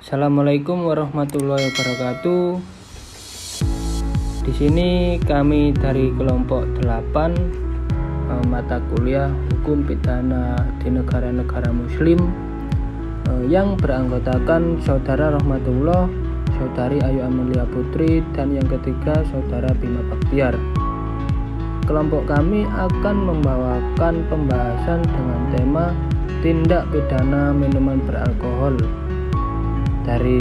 Assalamualaikum warahmatullahi wabarakatuh. Di sini kami dari kelompok 8 mata kuliah Hukum Pidana di Negara-negara Muslim yang beranggotakan Saudara Rahmatullah, Saudari Ayu Amelia Putri, dan yang ketiga Saudara Bima Baktiar. Kelompok kami akan membawakan pembahasan dengan tema tindak pidana minuman beralkohol dari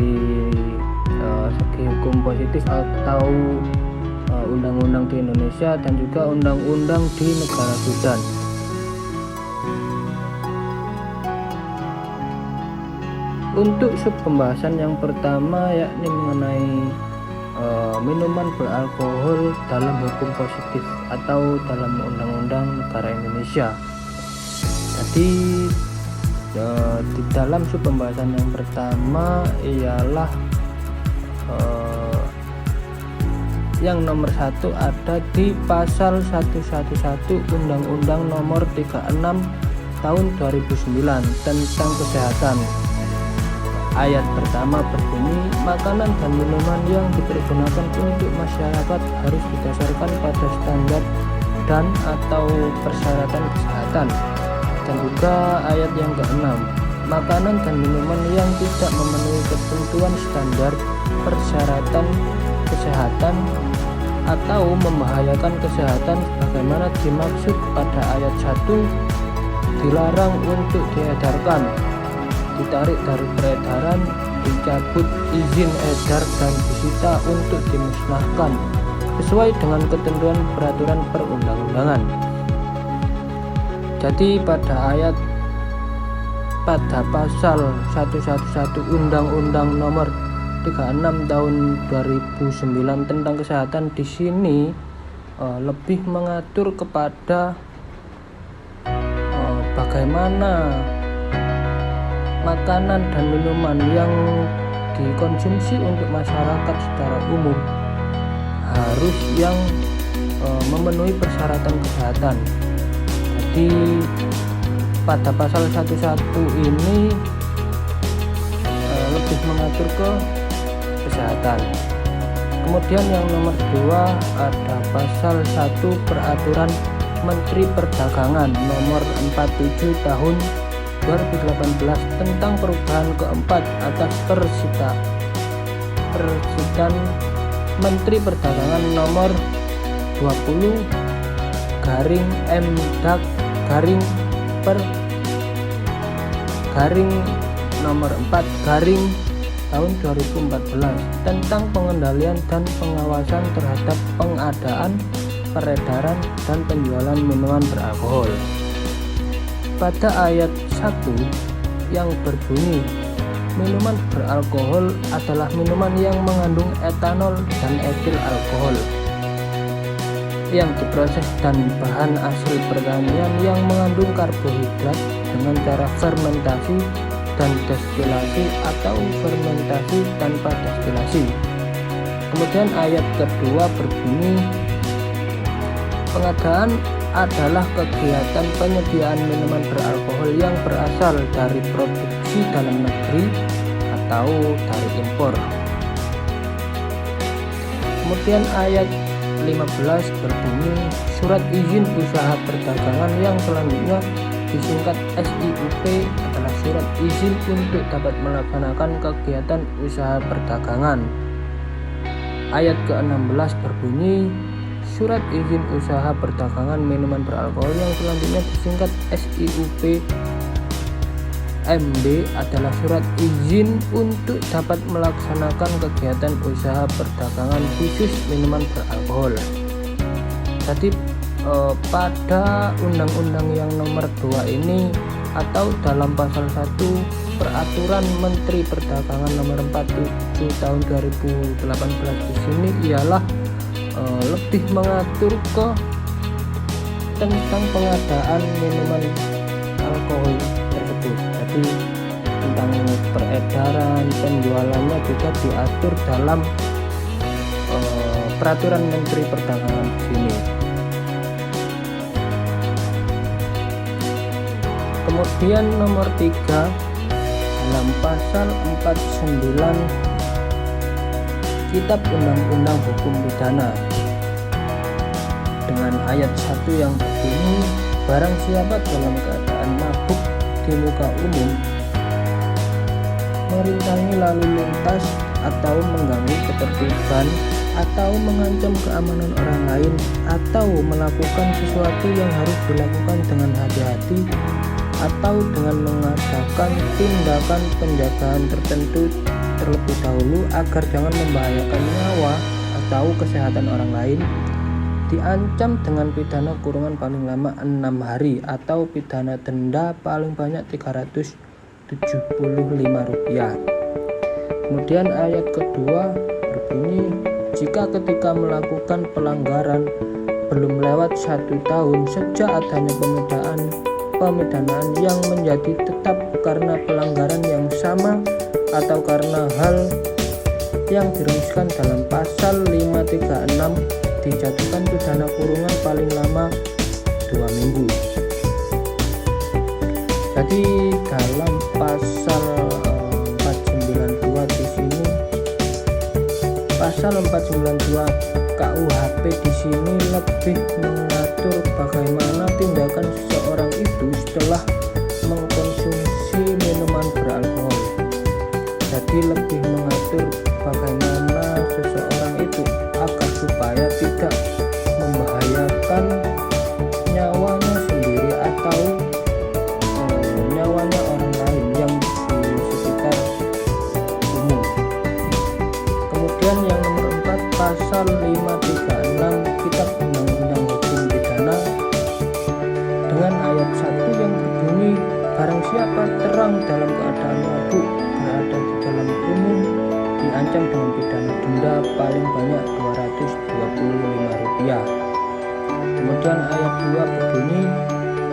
segi hukum positif atau undang-undang di Indonesia dan juga undang-undang di negara Sudan. Untuk sub pembahasan yang pertama yakni mengenai minuman beralkohol dalam hukum positif atau dalam undang-undang negara Indonesia. Jadi di dalam sub pembahasan yang pertama ialah yang nomor 1 ada di pasal 111 Undang-Undang nomor 36 tahun 2009 tentang kesehatan. Ayat pertama berbunyi, makanan dan minuman yang dipergunakan untuk masyarakat harus didasarkan pada standar dan atau persyaratan kesehatan. Dan juga ayat yang ke-6, makanan dan minuman yang tidak memenuhi ketentuan standar persyaratan kesehatan atau membahayakan kesehatan sebagaimana dimaksud pada ayat 1 dilarang untuk diedarkan, ditarik dari peredaran, dicabut izin edar dan disita untuk dimusnahkan sesuai dengan ketentuan peraturan perundang-undangan. Jadi pada pasal 111 Undang-Undang nomor 36 tahun 2009 tentang kesehatan di sini lebih mengatur kepada bagaimana makanan dan minuman yang dikonsumsi untuk masyarakat secara umum harus yang memenuhi persyaratan kesehatan. Jadi pada pasal 11 ini lebih mengatur ke kesehatan. Kemudian yang nomor 2 ada pasal 1 Peraturan Menteri Perdagangan nomor 47 tahun 2018 tentang perubahan keempat atas persidan Menteri Perdagangan nomor 20 garing Mdak garing nomor 4 garing tahun 2014 tentang pengendalian dan pengawasan terhadap pengadaan, peredaran, dan penjualan minuman beralkohol. Pada ayat 1 yang berbunyi, minuman beralkohol adalah minuman yang mengandung etanol dan etil alkohol yang diproses dan bahan hasil pertanian yang mengandung karbohidrat dengan cara fermentasi dan destilasi atau fermentasi tanpa destilasi. Kemudian ayat kedua berbunyi, pengadaan adalah kegiatan penyediaan minuman beralkohol yang berasal dari produksi dalam negeri atau dari impor. Kemudian ayat 15 berbunyi, surat izin usaha perdagangan yang selanjutnya disingkat SIUP adalah surat izin untuk dapat melaksanakan kegiatan usaha perdagangan. Ayat ke-16 berbunyi, surat izin usaha perdagangan minuman beralkohol yang selanjutnya disingkat SIUP MB adalah surat izin untuk dapat melaksanakan kegiatan usaha perdagangan khusus minuman beralkohol. Jadi pada undang-undang yang nomor 2 ini atau dalam pasal 1 Peraturan Menteri Perdagangan nomor 47 tahun 2018 di sini ialah lebih mengatur ke tentang pengadaan minuman alkohol tersebut. Jadi tentang peredaran, penjualannya juga diatur dalam Peraturan Menteri Perdagangan di sini. Kemudian nomor 3 dalam pasal 49 Kitab Undang-Undang Hukum Pidana dengan ayat 1 yang berbunyi, barang siapa dalam keadaan mabuk di muka umum merintangi lalu lintas atau mengganggu ketertiban atau mengancam keamanan orang lain atau melakukan sesuatu yang harus dilakukan dengan hati-hati atau dengan mengadakan tindakan penjagaan tertentu terlebih dahulu agar jangan membahayakan nyawa atau kesehatan orang lain, diancam dengan pidana kurungan paling lama 6 hari atau pidana denda paling banyak Rp375. Kemudian ayat kedua berbunyi, jika ketika melakukan pelanggaran belum lewat 1 tahun sejak adanya pemidanaan yang menjadi tetap karena pelanggaran yang sama atau karena hal yang dirumuskan dalam pasal 536 dijatuhkan pidana kurungan paling lama 2 minggu. Jadi dalam pasal 492 di sini, pasal 492 KUHP di sini lebih mengatur bagaimana tindakan seseorang itu setelah mengkonsumsi minuman beralkohol. Jadi lebih mengatur bagaimana seseorang itu agar supaya tidak membahayakan nyawanya sendiri atau nyawanya orang lain yang di sekitar umum. Kemudian yang nomor 4, pasal 536 Kitab Undang-Undang Hukum Pidana dengan ayat 1 yang berbunyi, barang siapa terang dalam keadaan mabuk berada di dalam umum diancam dengan pidana denda paling banyak Rp225. Kemudian ayat 2 berbunyi,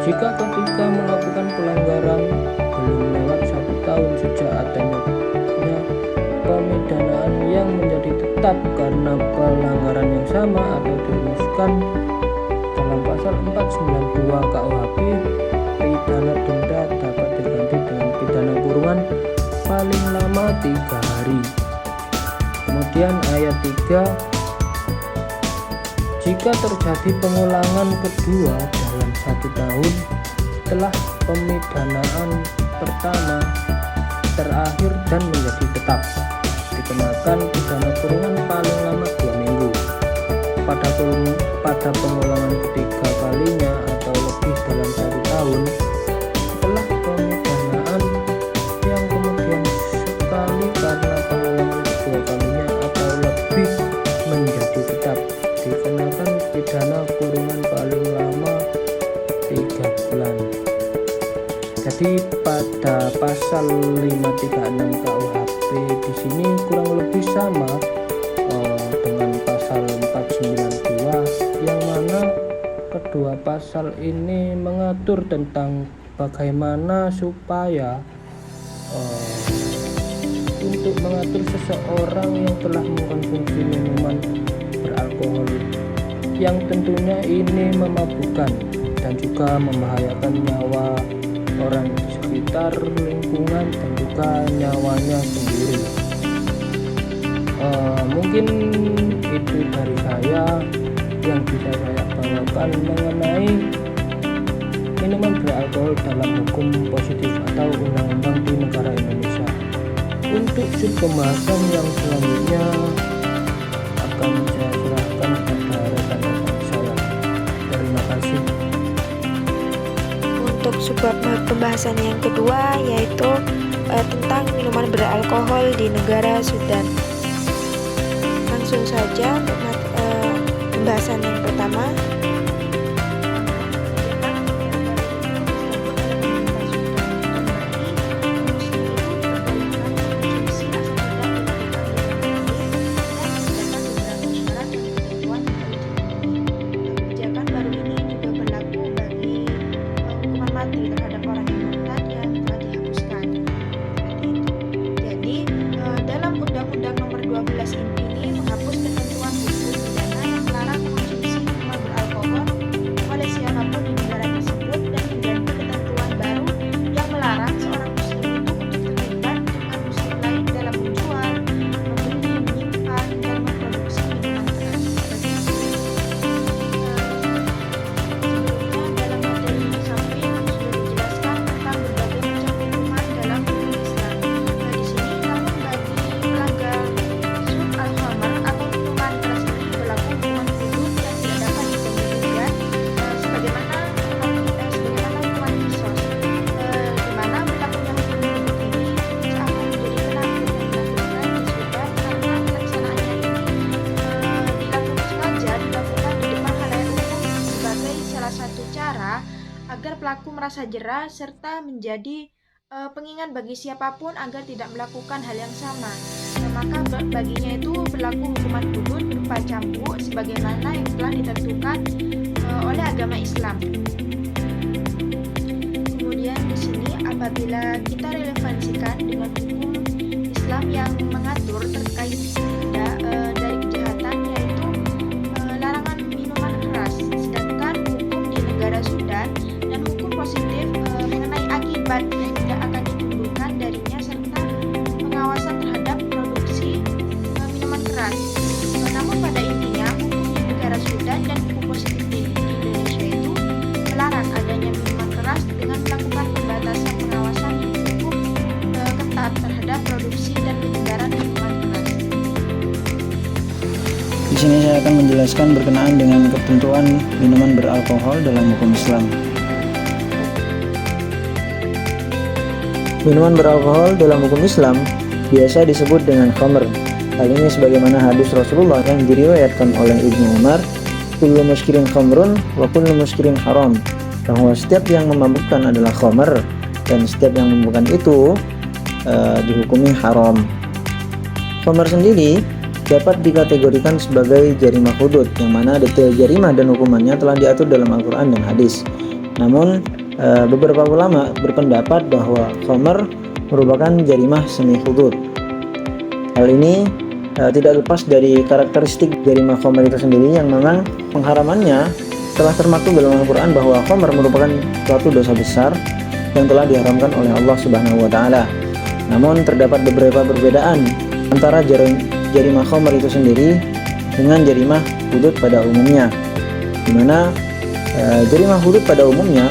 jika ketika melakukan pelanggaran belum lewat 1 tahun sejak adanya pemidanaan yang menjadi tetap karena pelanggaran yang sama atau dirumuskan dalam pasal 492 KUHP, pidana denda dapat diganti dengan pidana kurungan paling lama 3 hari. Kemudian ayat 3, jika terjadi pengulangan kedua dalam 1 tahun setelah pemidanaan pertama terakhir dan menjadi tetap, dikenakan pidana kurungan paling lama 2 minggu. Pada pengulangan ketiga kalinya atau lebih dalam 1 tahun setelah pemidanaan yang kemudian sekali karena pengulangan kedua kalinya atau lebih menjadi tetap, dikenakan pidana kurungan paling lama 3 bulan. Jadi pada pasal 536 KUHP di sini kurang lebih sama dengan pasal 492, yang mana kedua pasal ini mengatur tentang bagaimana supaya untuk mengatur seseorang yang telah mengkonsumsi minuman beralkohol yang tentunya ini memabukkan dan juga membahayakan nyawa orang di sekitar lingkungan dan juga nyawanya sendiri. Mungkin itu dari saya yang bisa saya bawakan mengenai minuman beralkohol dalam hukum positif atau undang-undang di negara Indonesia. Untuk pembahasan yang selanjutnya akan saya serahkan kepada rekan-rekan saya. Terima kasih. Untuk subbab pembahasan yang kedua yaitu tentang minuman beralkohol di negara Sudan. Langsung saja pembahasan yang pertama. Undang-Undang Nomor 12 ini menghapus ketentuan hukum pidana yang melarang mengkonsumsi minuman beralkohol rasa jera serta menjadi pengingat bagi siapapun agar tidak melakukan hal yang sama. Maka baginya itu berlaku hukuman hudud berupa cambuk sebagaimana yang telah ditentukan oleh agama Islam. Kemudian di sini apabila kita relevansikan dengan hukum Islam yang mengatur terkait dari kejahatan, yaitu larangan minuman keras, sedangkan hukum di negara Sudan dan hukum positif mengenai akibat yang tidak akan ditimbulkan darinya serta pengawasan terhadap produksi minuman keras. Namun pada intinya hukum di negara Sudan dan hukum positif di Indonesia itu melarang adanya minuman keras dengan melakukan pembatasan pengawasan yang cukup ketat terhadap produksi dan penyebaran minuman keras. Di sini saya akan menjelaskan berkenaan dengan ketentuan minuman beralkohol dalam hukum Islam. Minuman beralkohol dalam hukum Islam biasa disebut dengan khamr. Hal ini sebagaimana hadis Rasulullah yang diriwayatkan oleh Ibnu Umar, kullu muskirin khamrun wa kullu muskirin haram, bahwa setiap yang memabukkan adalah khamr dan setiap yang memabukkan itu dihukumi haram. Khamr sendiri dapat dikategorikan sebagai jarimah hudud, yang mana detail jarimah dan hukumannya telah diatur dalam Al-Quran dan hadis. Namun beberapa ulama berpendapat bahwa khamr merupakan jarimah semi hudud. Hal ini tidak lepas dari karakteristik jarimah khamr itu sendiri, yang memang pengharamannya telah termaktub dalam Al-Quran bahwa khamr merupakan suatu dosa besar yang telah diharamkan oleh Allah Subhanahu wa Ta'ala. Namun terdapat beberapa perbedaan antara jarimah khamr itu sendiri dengan jarimah hudud pada umumnya, di mana jarimah hudud pada umumnya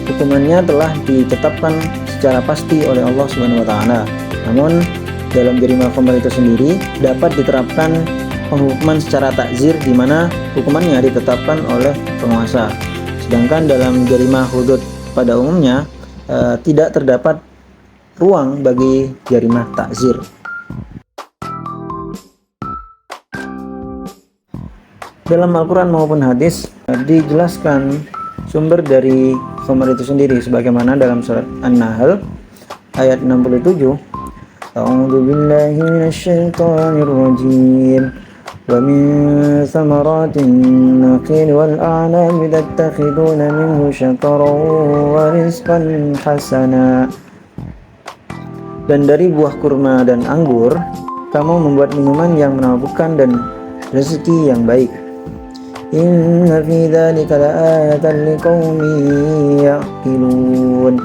hukumannya telah ditetapkan secara pasti oleh Allah Subhanahu wa Ta'ala. Namun dalam jarimah khamr itu sendiri dapat diterapkan penghukuman secara takzir, di mana hukumannya ditetapkan oleh penguasa. Sedangkan dalam jarimah hudud pada umumnya tidak terdapat ruang bagi jarimah takzir. Dalam Al-Quran maupun hadis dijelaskan sumber dari khamr itu sendiri, sebagaimana dalam surat An-Nahl ayat 67, A'udzu billahi minasyaitonir rajim, wa min thamaratin naqil wal a'nab tattakhiduna minhu syakaran wa rizqan hasana. Dan dari buah kurma dan anggur kamu membuat minuman yang menabukkan dan rezeki yang baik. Inna fi dzalika laayatan liqaumin ya'qilun.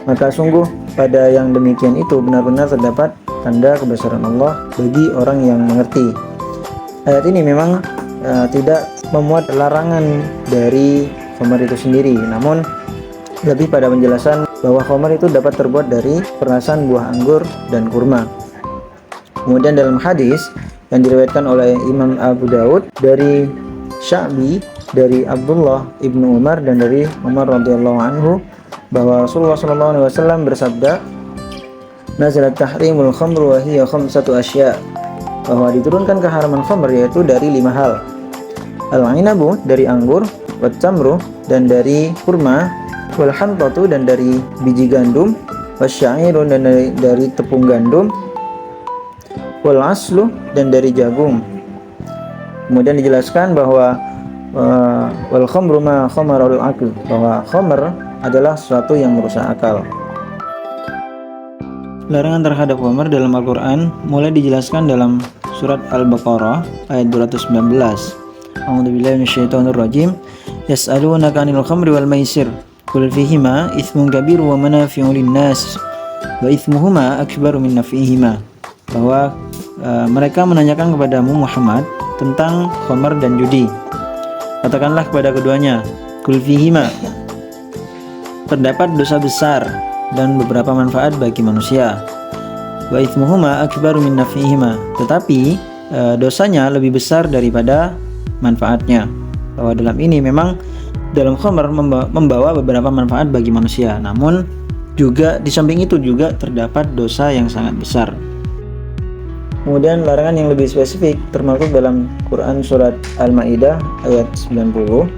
Maka sungguh pada yang demikian itu benar-benar terdapat tanda kebesaran Allah bagi orang yang mengerti. Ayat ini memang tidak memuat larangan dari khamr itu sendiri, namun lebih pada penjelasan bahwa khamr itu dapat terbuat dari perasan buah anggur dan kurma. Kemudian dalam hadis yang diriwayatkan oleh Imam Abu Daud dari Sya'bi, dari Abdullah ibnu Umar dan dari Umar radhiyallahu anhu, bahwa Rasulullah SAW bersabda, nazalat tahrimul khamr wa hiya khamsatu asya, bahwa diturunkan keharaman khamr yaitu dari 5 hal. Al-'inabu dari anggur, wat tamru dan dari kurma, wal hantatu dan dari biji gandum, wasya'irun dan dari tepung gandum, wal aslu dan dari jagung. Kemudian dijelaskan bahwa wal khamru ma khamarul aql, bahwa khamr adalah sesuatu yang merusak akal. Larangan terhadap khamr dalam Al-Quran mulai dijelaskan dalam surat Al-Baqarah ayat 219. A'udzubillahi minasyaitonir rajim. Yas'alunaka 'anil khamri wal maisir qul fihima itsmun kabir wa manafi'u lin-nas wa itsmuhuma akbaru min naf'ihima. Bahwa mereka menanyakan kepadamu Muhammad tentang khamr dan judi. Katakanlah kepada keduanya, qul fihima, terdapat dosa besar dan beberapa manfaat bagi manusia. Wa itsmuhuma akbaru min naf'ihima, tetapi dosanya lebih besar daripada manfaatnya. Bahwa dalam ini memang dalam khamr membawa beberapa manfaat bagi manusia, namun juga di samping itu juga terdapat dosa yang sangat besar. Kemudian larangan yang lebih spesifik termaktub dalam Quran surat Al-Maidah ayat 90.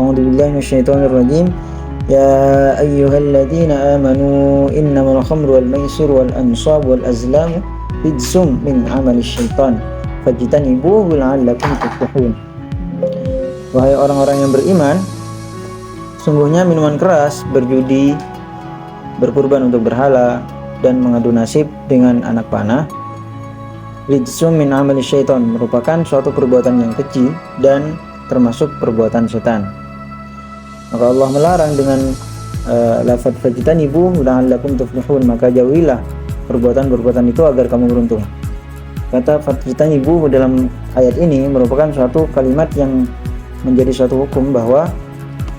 A'udzubillahi minasyaitonir rajim. يا أيها الذين آمنوا إنما الخمر والميسر والأنصاب والأزلام رجس من عمل الشيطان فاجتنبوه لعلكم تفلحون. Wahai orang-orang yang beriman, sungguhnya minuman keras, berjudi, berkurban untuk berhala, dan mengadu nasib dengan anak panah, rijsum min amali syaitan, merupakan suatu perbuatan yang keji dan termasuk perbuatan setan. Maka Allah melarang dengan lafaz fajtanibu la'allakum tuflihun, maka jauhilah perbuatan-perbuatan itu agar kamu beruntung. Kata fajtanibu dalam ayat ini merupakan suatu kalimat yang menjadi suatu hukum bahwa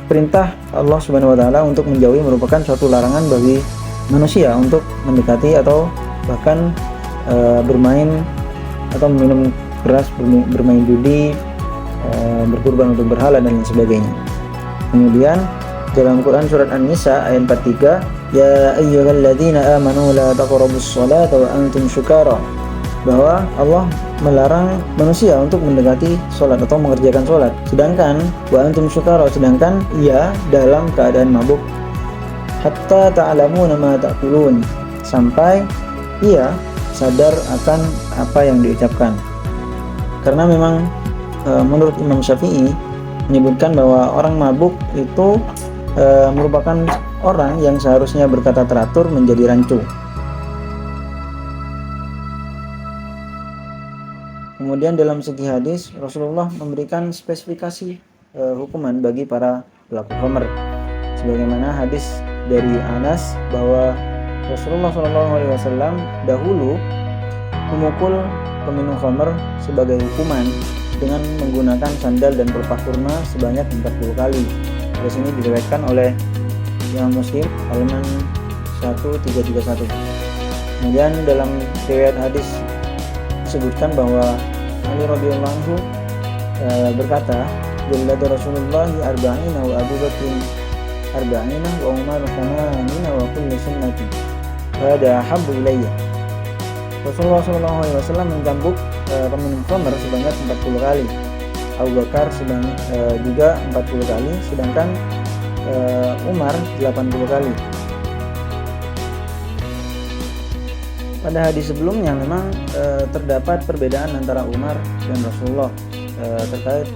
perintah Allah Subhanahu wa taala untuk menjauhi merupakan suatu larangan bagi manusia untuk mendekati atau bahkan bermain atau minum keras, bermain judi, berkurban untuk berhala dan lain sebagainya. Kemudian dalam Quran surat An-Nisa ayat 43, ya ayyuhalladzina amanu la taqrabus sholata wa antum syukara, bahwa Allah melarang manusia untuk mendekati sholat atau mengerjakan sholat, sedangkan wa antum syukara, sedangkan ia dalam keadaan mabuk, hatta ta'lamuna ma ta'kulun, sampai ia sadar akan apa yang diucapkan. Karena memang menurut Imam Syafi'i menyebutkan bahwa orang mabuk itu merupakan orang yang seharusnya berkata teratur menjadi rancu. Kemudian dalam segi hadis, Rasulullah memberikan spesifikasi hukuman bagi para pelaku khamr. Sebagaimana hadis dari Anas bahwa Rasulullah SAW dahulu memukul peminum khamr sebagai hukuman dengan menggunakan sandal dan pelepah kurma sebanyak 40 kali. Di sini diriwayatkan oleh Imam Muslim halaman 1331. Kemudian dalam riwayat hadis disebutkan bahwa Ali radhiyallahu anhu berkata, "Jallada Rasulullah arba'ina wa Abu Bakr arba'ina wa Umar thamanina wa kullu sunnati. Hada habbu ilayya." Rasulullah SAW mencambuk peminum khamr sebanyak 40 kali. Abu Bakar juga 40 kali, sedangkan Umar 80 kali. Pada hadis sebelumnya memang terdapat perbedaan antara Umar dan Rasulullah terkait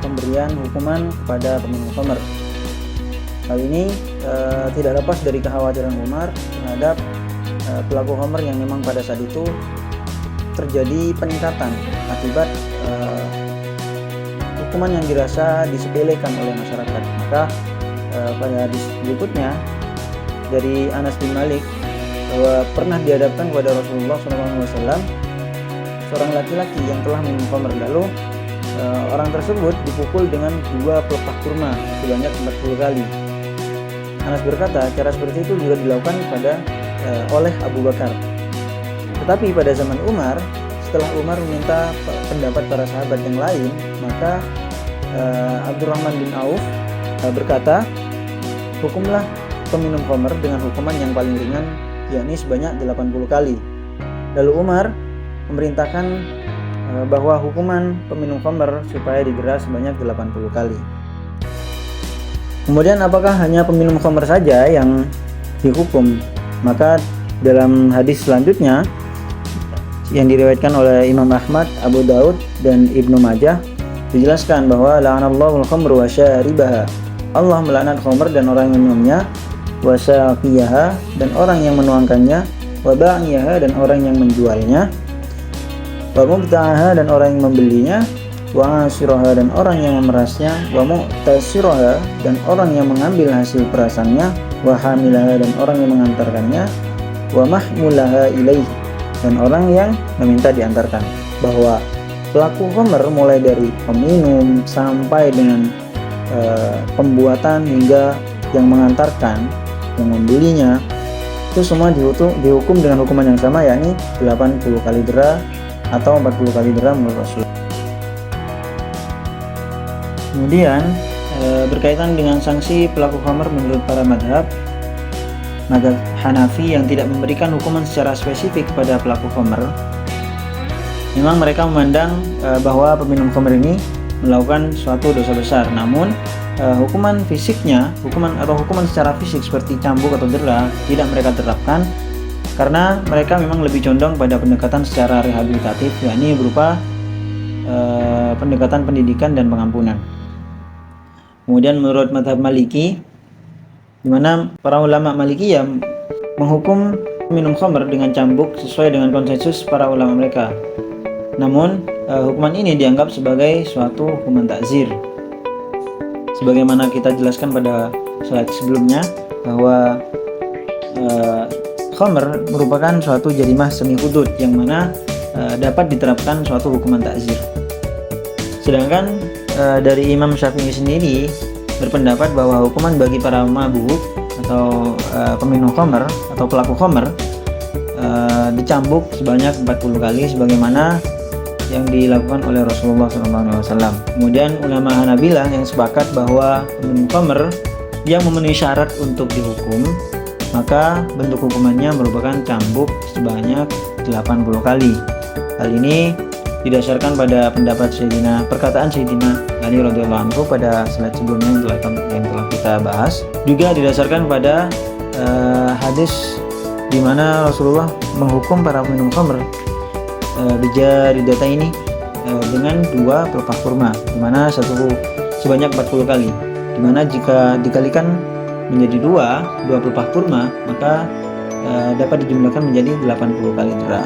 pemberian hukuman kepada peminum khamr. Hal ini tidak lepas dari kekhawatiran Umar terhadap pelaku khamr yang memang pada saat itu terjadi peningkatan akibat hukuman yang dirasa disepelekan oleh masyarakat. Maka pada hadis berikutnya dari Anas bin Malik bahwa pernah dihadapkan kepada Rasulullah SAW seorang laki-laki yang telah minum khamr, lalu orang tersebut dipukul dengan 2 pelepah kurma sebanyak 40 kali. Anas berkata, cara seperti itu juga dilakukan oleh Abu Bakar. Tetapi pada zaman Umar, setelah Umar meminta pendapat para sahabat yang lain, maka Abdurrahman bin Auf berkata, hukumlah peminum khamr dengan hukuman yang paling ringan, yakni sebanyak 80 kali. Lalu Umar memerintahkan bahwa hukuman peminum khamr supaya didera sebanyak 80 kali. Kemudian apakah hanya peminum khamr saja yang dihukum? Maka dalam hadis selanjutnya yang diriwayatkan oleh Imam Ahmad, Abu Daud, dan Ibnu Majah dijelaskan bahwa la'anallahu al-khamr wa syaribaha, Allah melaknat khamr dan orang yang minumnya, wa saqiyaha, dan orang yang menuangkannya, wa ba'iyaha, dan orang yang menjualnya, wa mubta'aha, dan orang yang membelinya, wa asiraha, dan orang yang memerasnya, wa mu'tasiraha, dan orang yang mengambil hasil perasannya, wa hamilaha, dan orang yang mengantarkannya, wa mahmulaha ilaih, dan orang yang meminta diantarkan. Bahwa pelaku khamr mulai dari peminum sampai dengan pembuatan hingga yang mengantarkan, yang membelinya, itu semua dihukum dengan hukuman yang sama, yakni 80 kali dera atau 40 kali dera menurut Rasul. Kemudian berkaitan dengan sanksi pelaku khamr menurut para madhab Hanafi yang tidak memberikan hukuman secara spesifik kepada pelaku khamr, memang mereka memandang bahwa peminum khamr ini melakukan suatu dosa besar. Namun hukuman fisiknya, hukuman secara fisik seperti cambuk atau dera tidak mereka terapkan, karena mereka memang lebih condong pada pendekatan secara rehabilitatif, yakni berupa pendekatan pendidikan dan pengampunan. Kemudian menurut mazhab Maliki, di mana para ulama Maliki ya menghukum minum khamr dengan cambuk sesuai dengan konsensus para ulama mereka. Namun hukuman ini dianggap sebagai suatu hukuman takzir. Sebagaimana kita jelaskan pada slide sebelumnya bahwa khamr merupakan suatu jarimah semi hudud yang mana dapat diterapkan suatu hukuman takzir. Sedangkan dari Imam Syafi'i sendiri berpendapat bahwa hukuman bagi para mabuk atau peminum khamr atau pelaku khamr dicambuk sebanyak 40 kali sebagaimana yang dilakukan oleh Rasulullah SAW. Kemudian ulama Hanabilah yang sepakat bahwa peminum khamr yang memenuhi syarat untuk dihukum, maka bentuk hukumannya merupakan cambuk sebanyak 80 kali. Hal ini didasarkan pada perkataan Sayyidina Ali radhiyallahu anhu pada slide sebelumnya yang telah kita bahas. Juga didasarkan pada hadis di mana Rasulullah menghukum para peminum khamr ini dengan 2 pelepah kurma, di mana sebanyak 40 kali. Di mana jika dikalikan menjadi 2 pelepah kurma, maka dapat dijumlahkan menjadi 80 kali dera.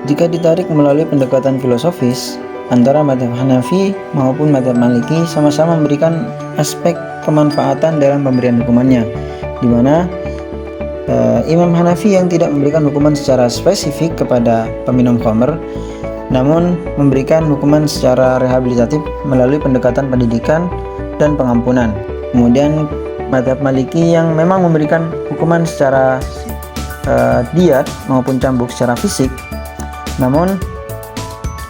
Jika ditarik melalui pendekatan filosofis, antara mazhab Hanafi maupun mazhab Maliki sama-sama memberikan aspek kemanfaatan dalam pemberian hukumannya, di mana Imam Hanafi yang tidak memberikan hukuman secara spesifik kepada peminum khamr, namun memberikan hukuman secara rehabilitatif melalui pendekatan pendidikan dan pengampunan. Kemudian mazhab Maliki yang memang memberikan hukuman secara diat maupun cambuk secara fisik, namun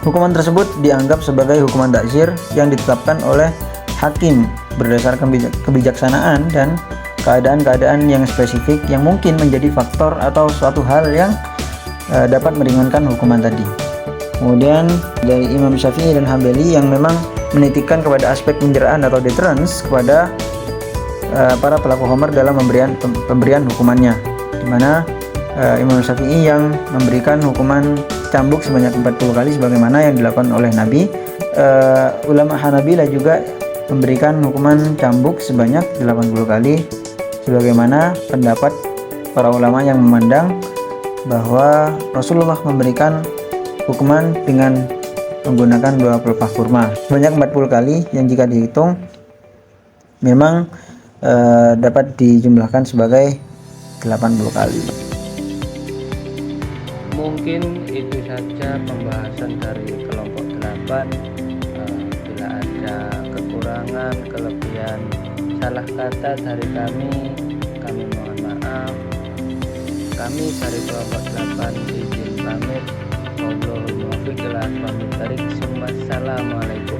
hukuman tersebut dianggap sebagai hukuman takzir yang ditetapkan oleh hakim berdasarkan kebijaksanaan dan keadaan-keadaan yang spesifik yang mungkin menjadi faktor atau suatu hal yang dapat meringankan hukuman tadi. Kemudian dari Imam Syafi'i dan Hambali yang memang menitikkan kepada aspek penjeraan atau deterrence kepada para pelaku khamr dalam pemberian hukumannya, di mana Imam Syafi'i yang memberikan hukuman cambuk sebanyak 40 kali sebagaimana yang dilakukan oleh Nabi. Ulama Hanabilah juga memberikan hukuman cambuk sebanyak 80 kali sebagaimana pendapat para ulama yang memandang bahwa Rasulullah memberikan hukuman dengan menggunakan 2 pelepah kurma sebanyak 40 kali, yang jika dihitung memang dapat dijumlahkan sebagai 80 kali. Mungkin itu saja pembahasan dari kelompok 8. Bila ada kekurangan, kelebihan, salah kata dari kami mohon maaf. Kami dari kelompok 8 izin pamit. Wassalamualaikum warahmatullahi wabarakatuh.